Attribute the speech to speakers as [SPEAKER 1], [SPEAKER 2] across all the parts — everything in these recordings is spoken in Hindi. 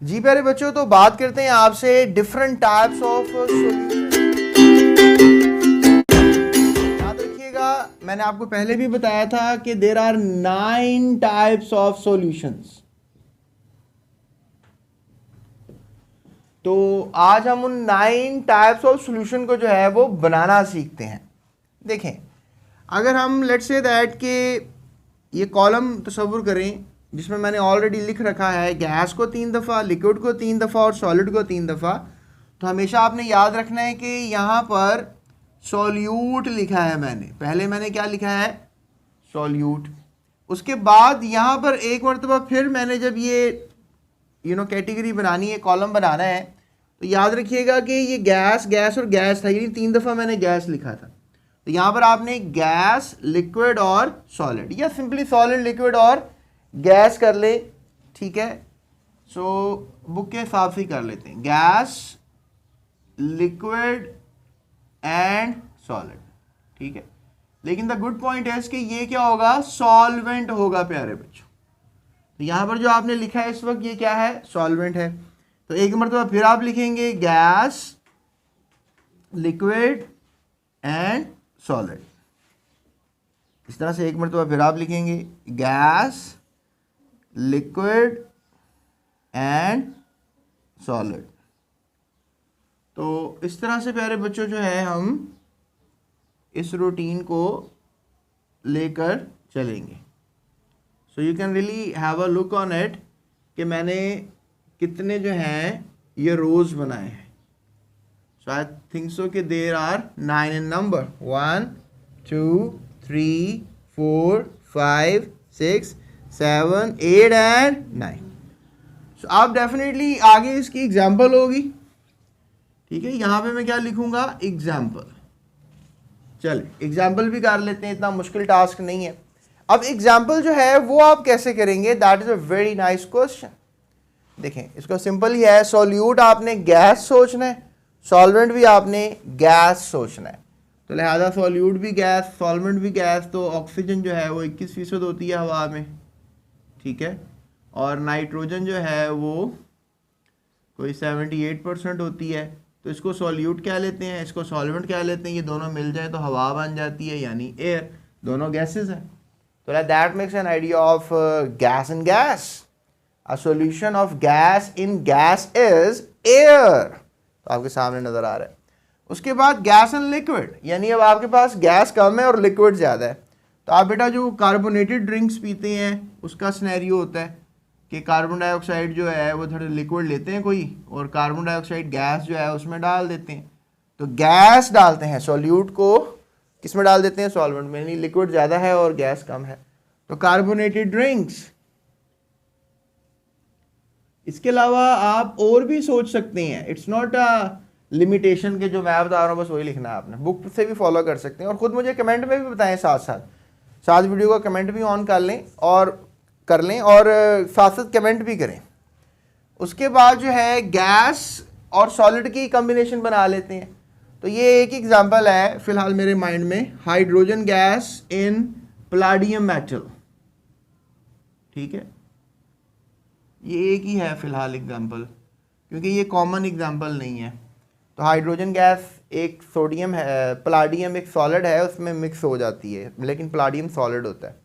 [SPEAKER 1] जी प्यारे बच्चों, तो बात करते हैं आपसे डिफरेंट टाइप्स ऑफ सॉल्यूशन। याद रखिएगा, मैंने आपको पहले भी बताया था कि there are 9 types of solutions. तो आज हम उन 9 टाइप्स ऑफ सॉल्यूशन को जो है वो बनाना सीखते हैं। देखें, अगर हम लेट्स से दैट के ये कॉलम तस्वुर करें जिसमें मैंने ऑलरेडी लिख रखा है गैस को 3 दफ़ा, लिक्विड को 3 दफ़ा और सॉलिड को 3 दफ़ा, तो हमेशा आपने याद रखना है कि यहाँ पर सॉल्यूट लिखा है। पहले मैंने क्या लिखा है? सॉल्यूट। उसके बाद यहाँ पर एक मरतबा फिर मैंने जब ये कैटेगरी बनानी है, कॉलम बनाना है, तो याद रखिएगा कि ये गैस गैस और गैस था, यानी 3 दफ़ा मैंने गैस लिखा था। तो यहाँ पर आपने गैस, लिक्विड और सॉलिड, या सिंपली सॉलिड, लिक्विड और गैस कर ले, ठीक है। सो बुक के हिसाब से कर लेते हैं, गैस, लिक्विड एंड सॉलिड, ठीक है। लेकिन द गुड पॉइंट है कि ये क्या होगा? सॉल्वेंट होगा प्यारे बच्चों। तो यहाँ पर जो आपने लिखा है इस वक्त, ये क्या है? सॉल्वेंट है। तो एक मरतबा फिर आप लिखेंगे गैस, लिक्विड एंड सॉलिड। इस तरह से एक मरतबा फिर आप लिखेंगे गैस, लिक्विड एंड सॉलिड। तो इस तरह से प्यारे बच्चों जो है हम इस रूटीन को लेकर चलेंगे। So you can really have a look on it कि मैंने कितने जो हैं ये रोज़ बनाए हैं। सो आई थिंक सो कि there are 9 in number, 1 2 3 4 5 6 7 8 and 9। So आप डेफिनेटली आगे इसकी एग्जाम्पल होगी, ठीक है। यहाँ पे मैं क्या लिखूँगा? एग्जाम्पल। चलिए एग्जाम्पल भी कर लेते हैं, इतना मुश्किल टास्क नहीं है। अब एग्जाम्पल जो है वो आप कैसे करेंगे? That is a very nice question. देखें, इसका सिंपल ही है, सॉल्यूट आपने गैस सोचना है, सॉल्वेंट भी आपने गैस सोचना है। तो लिहाजा सॉल्यूट भी गैस, सॉल्वेंट भी गैस, तो ऑक्सीजन जो है वो 21% होती है हवा में, ठीक है। और नाइट्रोजन जो है वो कोई 78% होती है। तो इसको सॉल्यूट कह लेते हैं, इसको सॉल्वेंट कह लेते हैं। ये दोनों मिल जाए तो हवा बन जाती है, यानी एयर। दोनों गैसेस हैं। तो that makes an idea of gas in gas. A solution of gas in gas is air. तो आपके सामने नजर आ रहा है। उसके बाद गैस एंड लिक्विड, यानी अब आपके पास गैस कम है और लिक्विड ज़्यादा है। तो आप बेटा जो कार्बोनेटेड ड्रिंक्स पीते हैं उसका सिनेरियो होता है कि कार्बन डाइऑक्साइड जो है वो थोड़ा लिक्विड लेते हैं कोई, और कार्बन डाइऑक्साइड गैस जो है उसमें डाल देते हैं। तो गैस डालते हैं, सॉल्यूट को किस में डाल देते हैं? सॉल्वेंट में, यानी लिक्विड ज़्यादा है और गैस कम है, तो कार्बोनेटेड ड्रिंक्स। इसके अलावा आप और भी सोच सकते हैं, इट्स नॉट अ लिमिटेशन के जो मैं बता रहा हूँ बस वही लिखना है आपने, बुक से भी फॉलो कर सकते हैं। और ख़ुद मुझे कमेंट में भी बताएं, साथ वीडियो का कमेंट भी ऑन कर लें और साथ साथ कमेंट भी करें। उसके बाद जो है गैस और सॉलिड की कॉम्बिनेशन बना लेते हैं। तो ये एक एग्जांपल है फ़िलहाल मेरे माइंड में, hydrogen gas in palladium metal, ठीक है। ये एक ही है फ़िलहाल एग्जांपल, क्योंकि ये कॉमन एग्जांपल नहीं है। तो हाइड्रोजन गैस एक सोडियम है, पैलेडियम एक सॉलिड है, उसमें मिक्स हो जाती है, लेकिन पैलेडियम सॉलिड होता है।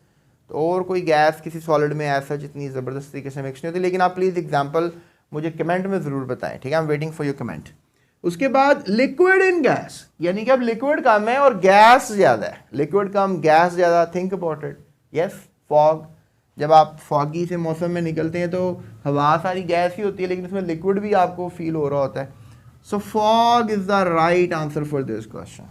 [SPEAKER 1] तो और कोई गैस किसी सॉलिड में ऐसा जितनी ज़बरदस्त तरीके से मिक्स नहीं होती। लेकिन आप प्लीज़ एग्जांपल मुझे कमेंट में ज़रूर बताएं, ठीक है। I am waiting for your comment. उसके बाद लिक्विड इन गैस, यानी कि अब लिक्विड कम है और गैस ज़्यादा है। लिक्विड कम, गैस ज़्यादा। Think about it. Yes, fog, जब आप फॉगी से मौसम में निकलते हैं तो हवा सारी गैस ही होती है, लेकिन इसमें लिक्विड भी आपको फील हो रहा होता है। So fog is the right answer for this question.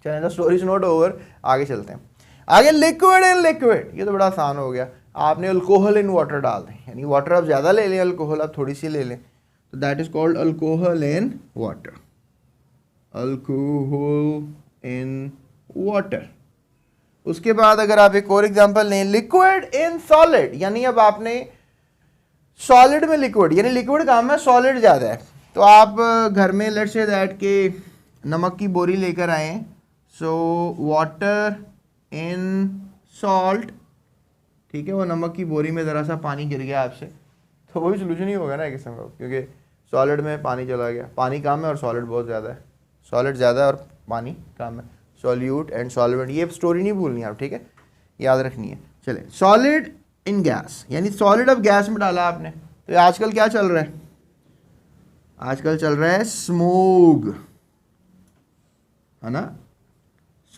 [SPEAKER 1] चलें, the story is not over, आगे चलते हैं। आगे लिक्विड इन लिक्विड, ये तो बड़ा आसान हो गया। आपने अल्कोहल इन वाटर डाल दें, यानी वाटर आप ज़्यादा ले लें, अल्कोहल आप थोड़ी सी ले लें, तो that is called alcohol in water. Alcohol in water. उसके बाद अगर आप एक और एग्जांपल लें, लिक्विड इन सॉलिड, यानी अब आपने सॉलिड में लिक्विड, यानी लिक्विड कम है, सॉलिड ज़्यादा है। तो आप घर में लेट्स से दैट के नमक की बोरी लेकर आए, सो वाटर इन सॉल्ट, ठीक है। वो नमक की बोरी में ज़रा सा पानी गिर गया आपसे, तो वो भी सोल्यूशन ही होगा ना एक किस्म का, क्योंकि सॉलिड में पानी चला गया, पानी कम है और सॉलिड बहुत ज़्यादा है, सॉलिड ज़्यादा है और पानी कम है, सॉल्यूट एंड सॉल्वेंट। ये स्टोरी नहीं भूलनी आप, ठीक है, याद रखनी है। चले, सॉलिड इन गैस, यानी सॉलिड अब गैस में डाला आपने, तो आजकल क्या चल रहा है, आजकल चल रहा है स्मोक, है ना,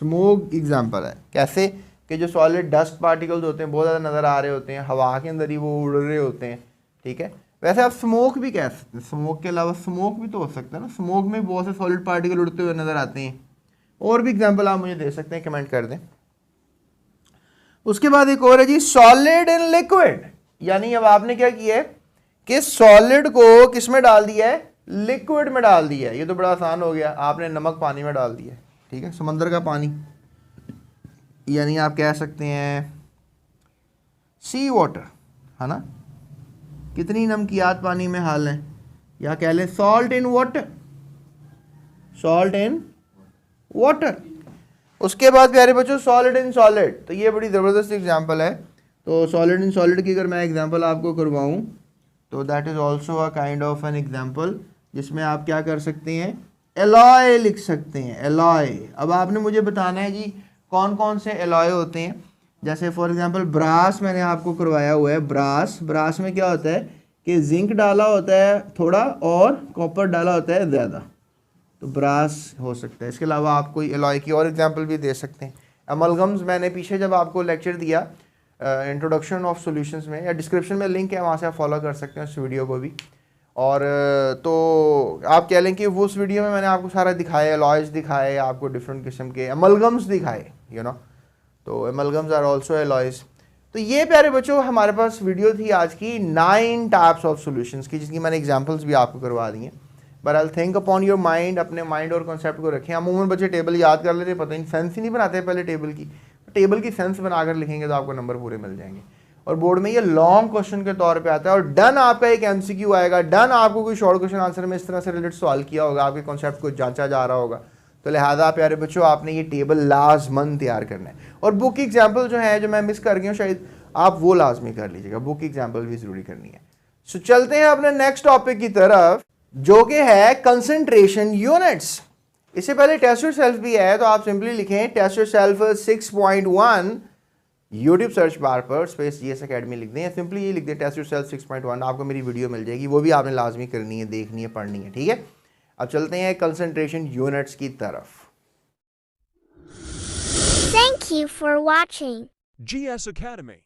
[SPEAKER 1] स्मोक एग्जाम्पल है। कैसे कि जो सॉलिड डस्ट पार्टिकल्स होते हैं बहुत ज़्यादा नज़र आ रहे होते हैं, हवा के अंदर ही वो उड़ रहे होते हैं, ठीक है। वैसे आप स्मोक भी कह सकते हैं, स्मोक के अलावा स्मोक भी तो हो सकता है ना, स्मोक में बहुत से सॉलिड पार्टिकल उड़ते हुए नज़र आते हैं। और भी एग्जाम्पल आप मुझे दे सकते हैं, कमेंट कर दें। उसके बाद एक और है जी, सॉलिड इन लिक्विड, यानी अब आपने क्या किया है कि सॉलिड को किस में डाल दिया है, लिक्विड में डाल दिया है। ये तो बड़ा आसान हो गया, आपने नमक पानी में डाल दिया है, ठीक है, समंदर का पानी, यानी आप कह सकते हैं सी वाटर, है ना, कितनी नमकियात पानी में हाल है, या कह लें salt in water, salt in water. उसके बाद प्यारे बच्चों सॉलिड इन सॉलिड, तो ये बड़ी ज़बरदस्त एग्जांपल है। तो सॉलिड इन सॉलिड की अगर मैं एग्जांपल आपको करवाऊं तो that is also a kind of an example, जिसमें आप क्या कर सकते हैं, एलॉय लिख सकते हैं, एलॉय। अब आपने मुझे बताना है जी कौन कौन से एलॉय होते हैं। जैसे फॉर एग्जांपल ब्रास मैंने आपको करवाया हुआ है, ब्रास, ब्रास में क्या होता है कि जिंक डाला होता है थोड़ा और कॉपर डाला होता है ज़्यादा, तो ब्रास हो सकता है। इसके अलावा आप कोई एलॉय की और एग्जांपल भी दे सकते हैं। अमलगम्स मैंने पीछे जब आपको लेक्चर दिया इंट्रोडक्शन ऑफ सॉल्यूशंस में, या डिस्क्रिप्शन में लिंक है, वहाँ से आप फॉलो कर सकते हैं उस वीडियो को भी। और तो आप कह लें कि वो उस वीडियो में मैंने आपको सारा दिखाया, एलॉयज दिखाए, आपको डिफरेंट किस्म के अमलगम्स दिखाए, यू नो, तो अमलगम्स आर ऑल्सो एलॉयज। तो ये प्यारे बच्चों हमारे पास वीडियो थी आज की 9 टाइप्स ऑफ सॉल्यूशंस की, जिसकी मैंने एग्जांपल्स भी आपको करवा दी हैं। But I think upon your mind, अपने माइंड और कॉन्सेप्ट को रखें। अमूमन बच्चे टेबल याद कर लेते, पता नहीं सेंस ही नहीं बनाते पहले टेबल की, टेबल की सेंस बनाकर लिखेंगे तो आपको नंबर पूरे मिल जाएंगे। और बोर्ड में ये लॉन्ग क्वेश्चन के तौर पे आता है, और डन आपका एक एमसीक्यू आएगा, डन आपको कोई शॉर्ट क्वेश्चन आंसर में इस तरह से रिलेटेड सवाल किया होगा, आपके कॉन्सेप्ट को जांचा जा रहा होगा। तो लिहाजा प्यारे बच्चों आपने ये टेबल लाजमन तैयार करना है। और बुक एग्जाम्पल जो है, जो मैं मिस कर गया हूँ शायद, आप वो लाजमी कर लीजिएगा, बुक एग्जाम्पल भी जरूरी करनी है। सो चलते हैं अपने नेक्स्ट टॉपिक की तरफ, जो कि है कंसंट्रेशन यूनिट्स। इससे पहले टेस्ट योरसेल्फ भी है, तो आप सिंपली लिखें test yourself 6.1 YouTube search bar पर स्पेस जीएस एकेडमी लिख दें, सिंपली ये लिख दें टेस्ट योरसेल्फ 6.1, आपको मेरी वीडियो मिल जाएगी, वो भी आपने लाजमी करनी है, देखनी है, पढ़नी है, ठीक है। अब चलते हैं कंसंट्रेशन यूनिट्स की तरफ।
[SPEAKER 2] Thank you for watching
[SPEAKER 3] GS Academy.